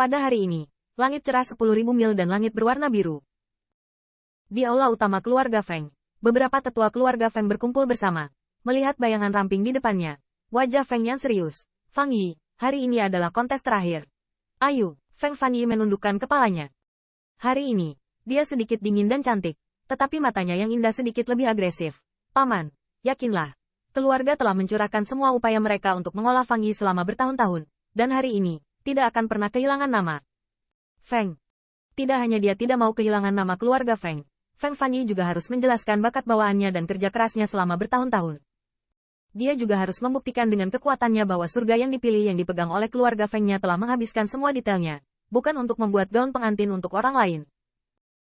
Pada hari ini, langit cerah 10.000 mil dan langit berwarna biru. Di aula utama keluarga Feng, beberapa tetua keluarga Feng berkumpul bersama. Melihat bayangan ramping di depannya, wajah Feng yang serius. Fang Yi, hari ini adalah kontes terakhir. Ayo, Feng Fanyi menundukkan kepalanya. Hari ini, dia sedikit dingin dan cantik, tetapi matanya yang indah sedikit lebih agresif. Paman, yakinlah, keluarga telah mencurahkan semua upaya mereka untuk mengolah Fang Yi selama bertahun-tahun, dan hari ini, tidak akan pernah kehilangan nama. Feng. Tidak hanya dia tidak mau kehilangan nama keluarga Feng, Feng Fanyi juga harus menjelaskan bakat bawaannya dan kerja kerasnya selama bertahun-tahun. Dia juga harus membuktikan dengan kekuatannya bahwa surga yang dipilih yang dipegang oleh keluarga Fengnya telah menghabiskan semua detailnya, bukan untuk membuat gaun pengantin untuk orang lain.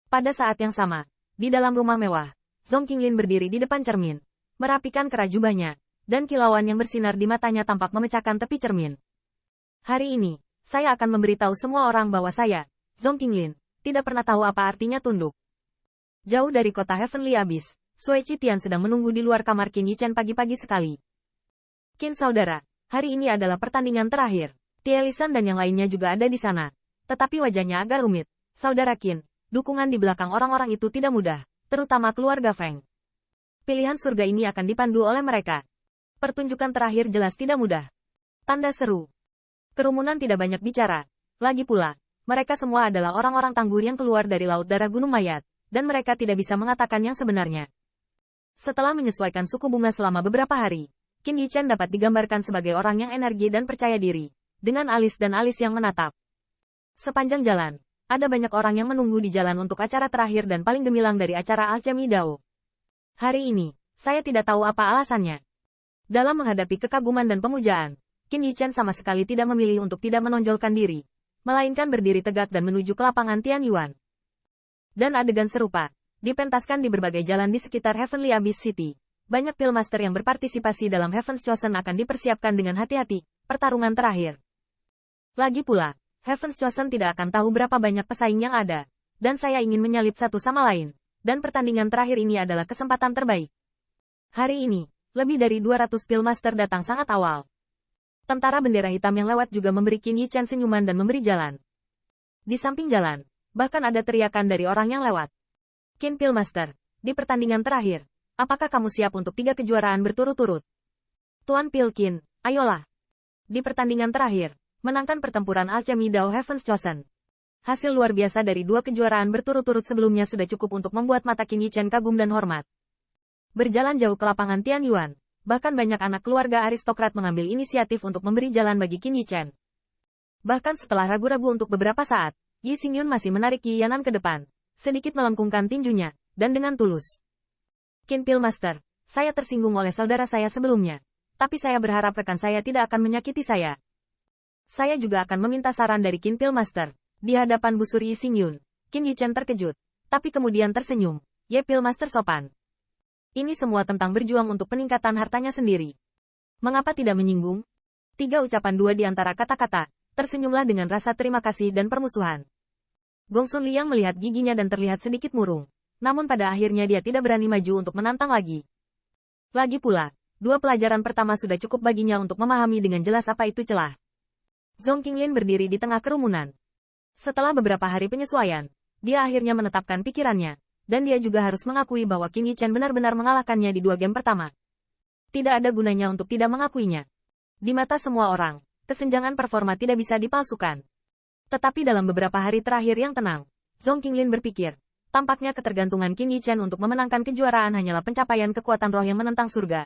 Pada saat yang sama, di dalam rumah mewah, Zhong Qinglin berdiri di depan cermin, merapikan kerah jubahnya, dan kilauan yang bersinar di matanya tampak memecahkan tepi cermin. Hari ini, saya akan memberitahu semua orang bahwa saya, Zhong Qinglin, tidak pernah tahu apa artinya tunduk. Jauh dari kota Heavenly Abyss, Sui Qitian sedang menunggu di luar kamar Qin Yichen pagi-pagi sekali. Qin saudara, hari ini adalah pertandingan terakhir. Tie Lisan dan yang lainnya juga ada di sana. Tetapi wajahnya agak rumit. Saudara Qin, dukungan di belakang orang-orang itu tidak mudah, terutama keluarga Feng. Pilihan surga ini akan dipandu oleh mereka. Pertunjukan terakhir jelas tidak mudah. Tanda seru. Kerumunan tidak banyak bicara. Lagi pula, mereka semua adalah orang-orang tangguh yang keluar dari laut darah gunung mayat, dan mereka tidak bisa mengatakan yang sebenarnya. Setelah menyesuaikan suku bunga selama beberapa hari, Qin Yichen dapat digambarkan sebagai orang yang energi dan percaya diri, dengan alis dan alis yang menatap. Sepanjang jalan, ada banyak orang yang menunggu di jalan untuk acara terakhir dan paling gemilang dari acara Alchemy Dao. Hari ini, saya tidak tahu apa alasannya. Dalam menghadapi kekaguman dan pemujaan, Qin Yichen sama sekali tidak memilih untuk tidak menonjolkan diri, melainkan berdiri tegak dan menuju ke lapangan Tianyuan. Dan adegan serupa, dipentaskan di berbagai jalan di sekitar Heavenly Abyss City. Banyak Pillmaster yang berpartisipasi dalam Heaven's Chosen akan dipersiapkan dengan hati-hati, pertarungan terakhir. Lagi pula, Heaven's Chosen tidak akan tahu berapa banyak pesaing yang ada, dan saya ingin menyalip satu sama lain, dan pertandingan terakhir ini adalah kesempatan terbaik. Hari ini, lebih dari 200 Pillmaster datang sangat awal. Tentara bendera hitam yang lewat juga memberi Qin Yichen senyuman dan memberi jalan. Di samping jalan, bahkan ada teriakan dari orang yang lewat. Qin Pillmaster, di pertandingan terakhir, apakah kamu siap untuk 3 kejuaraan berturut-turut? Tuan Qin, ayolah. Di pertandingan terakhir, menangkan pertempuran Alchemy Dao Heaven's Chosen. Hasil luar biasa dari 2 kejuaraan berturut-turut sebelumnya sudah cukup untuk membuat mata Qin Yichen kagum dan hormat. Berjalan jauh ke lapangan Tianyuan, bahkan banyak anak keluarga aristokrat mengambil inisiatif untuk memberi jalan bagi Qin Yichen. Bahkan setelah ragu-ragu untuk beberapa saat, Yi Xingyun masih menarik Yi Yanan ke depan, sedikit melengkungkan tinjunya, dan dengan tulus. Qin Pillmaster, saya tersinggung oleh saudara saya sebelumnya, tapi saya berharap rekan saya tidak akan menyakiti saya. Saya juga akan meminta saran dari Qin Pillmaster. Di hadapan busur Yi Xingyun, Qin Yichen terkejut, tapi kemudian tersenyum. Ye Pillmaster sopan. Ini semua tentang berjuang untuk peningkatan hartanya sendiri. Mengapa tidak menyinggung? 3 ucapan 2 di antara kata-kata, tersenyumlah dengan rasa terima kasih dan permusuhan. Gongsun Liang melihat giginya dan terlihat sedikit murung. Namun pada akhirnya dia tidak berani maju untuk menantang lagi. Lagi pula, 2 pelajaran pertama sudah cukup baginya untuk memahami dengan jelas apa itu celah. Zhong Qinglin berdiri di tengah kerumunan. Setelah beberapa hari penyesuaian, dia akhirnya menetapkan pikirannya. Dan dia juga harus mengakui bahwa Qin Yichen benar-benar mengalahkannya di 2 game pertama. Tidak ada gunanya untuk tidak mengakuinya. Di mata semua orang, kesenjangan performa tidak bisa dipalsukan. Tetapi dalam beberapa hari terakhir yang tenang, Zhong Qinglin berpikir, tampaknya ketergantungan Qin Yichen untuk memenangkan kejuaraan hanyalah pencapaian kekuatan roh yang menentang surga.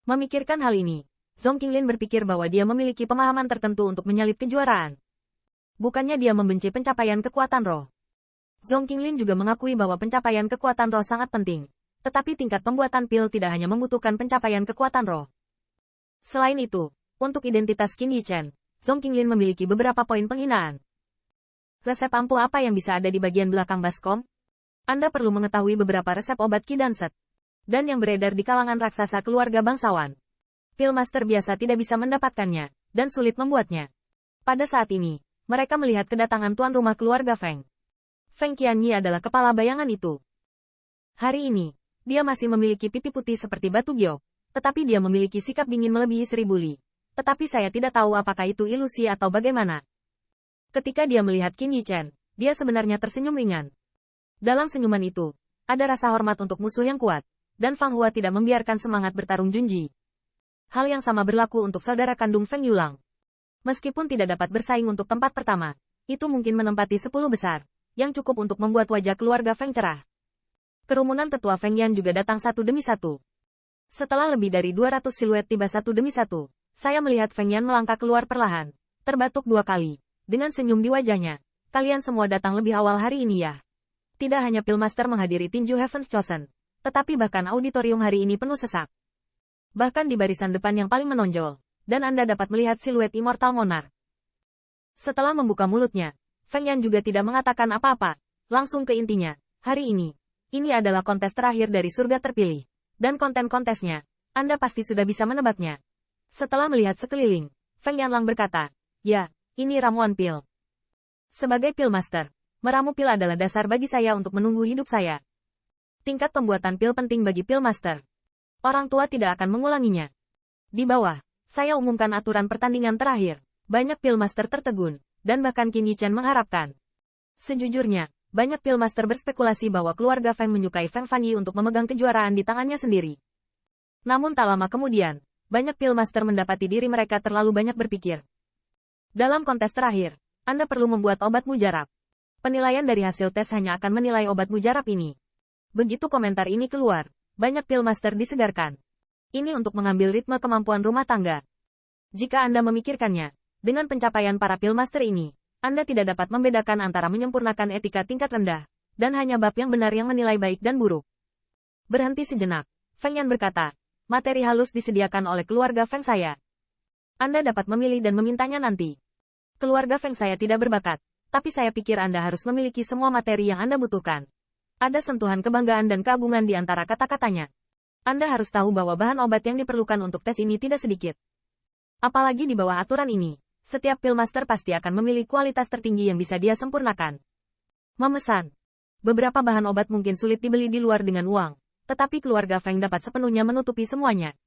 Memikirkan hal ini, Zhong Qinglin berpikir bahwa dia memiliki pemahaman tertentu untuk menyalip kejuaraan. Bukannya dia membenci pencapaian kekuatan roh. Zhong Qinglin juga mengakui bahwa pencapaian kekuatan roh sangat penting, tetapi tingkat pembuatan pil tidak hanya membutuhkan pencapaian kekuatan roh. Selain itu, untuk identitas Qin Yichen, Zhong Qinglin memiliki beberapa poin penghinaan. Resep ampuh apa yang bisa ada di bagian belakang baskom? Anda perlu mengetahui beberapa resep obat Qi dan Set, dan yang beredar di kalangan raksasa keluarga bangsawan. Pillmaster biasa tidak bisa mendapatkannya, dan sulit membuatnya. Pada saat ini, mereka melihat kedatangan tuan rumah keluarga Feng. Feng Qianyi adalah kepala bayangan itu. Hari ini, dia masih memiliki pipi putih seperti batu giok, tetapi dia memiliki sikap dingin melebihi 1000 li. Tetapi saya tidak tahu apakah itu ilusi atau bagaimana. Ketika dia melihat Qin Yichen, dia sebenarnya tersenyum ringan. Dalam senyuman itu, ada rasa hormat untuk musuh yang kuat, dan Fang Hua tidak membiarkan semangat bertarung Junji. Hal yang sama berlaku untuk saudara kandung Feng Yulang. Meskipun tidak dapat bersaing untuk tempat pertama, itu mungkin menempati 10 besar, yang cukup untuk membuat wajah keluarga Feng cerah. Kerumunan tetua Feng Yan juga datang satu demi satu. Setelah lebih dari 200 siluet tiba satu demi satu, saya melihat Feng Yan melangkah keluar perlahan, terbatuk 2 kali, dengan senyum di wajahnya. Kalian semua datang lebih awal hari ini ya. Tidak hanya Pillmaster menghadiri tinju Heaven's Chosen, tetapi bahkan auditorium hari ini penuh sesak. Bahkan di barisan depan yang paling menonjol, dan Anda dapat melihat siluet Immortal Monarch. Setelah membuka mulutnya, Feng Yan juga tidak mengatakan apa-apa, langsung ke intinya. Hari ini adalah kontes terakhir dari surga terpilih, dan konten-kontesnya, Anda pasti sudah bisa menebaknya. Setelah melihat sekeliling, Feng Yanlang berkata, ya, ini ramuan pil. Sebagai Pillmaster, meramu pil adalah dasar bagi saya untuk menunggu hidup saya. Tingkat pembuatan pil penting bagi Pillmaster. Orang tua tidak akan mengulanginya. Di bawah, saya umumkan aturan pertandingan terakhir. Banyak Pillmaster tertegun, dan bahkan Qin Yichen mengharapkan. Sejujurnya, banyak Pillmaster berspekulasi bahwa keluarga Feng menyukai Feng Fanyi untuk memegang kejuaraan di tangannya sendiri. Namun tak lama kemudian, banyak Pillmaster mendapati diri mereka terlalu banyak berpikir. Dalam kontes terakhir, Anda perlu membuat obat mujarab. Penilaian dari hasil tes hanya akan menilai obat mujarab ini. Begitu komentar ini keluar, banyak Pillmaster disegarkan. Ini untuk mengambil ritme kemampuan rumah tangga. Jika Anda memikirkannya, dengan pencapaian para Pillmaster ini, Anda tidak dapat membedakan antara menyempurnakan etika tingkat rendah, dan hanya bab yang benar yang menilai baik dan buruk. Berhenti sejenak, Feng Yan berkata, materi halus disediakan oleh keluarga Feng saya. Anda dapat memilih dan memintanya nanti. Keluarga Feng saya tidak berbakat, tapi saya pikir Anda harus memiliki semua materi yang Anda butuhkan. Ada sentuhan kebanggaan dan keagungan di antara kata-katanya. Anda harus tahu bahwa bahan obat yang diperlukan untuk tes ini tidak sedikit. Apalagi di bawah aturan ini, setiap Pillmaster pasti akan memilih kualitas tertinggi yang bisa dia sempurnakan. Memesan. Beberapa bahan obat mungkin sulit dibeli di luar dengan uang, tetapi keluarga Feng dapat sepenuhnya menutupi semuanya.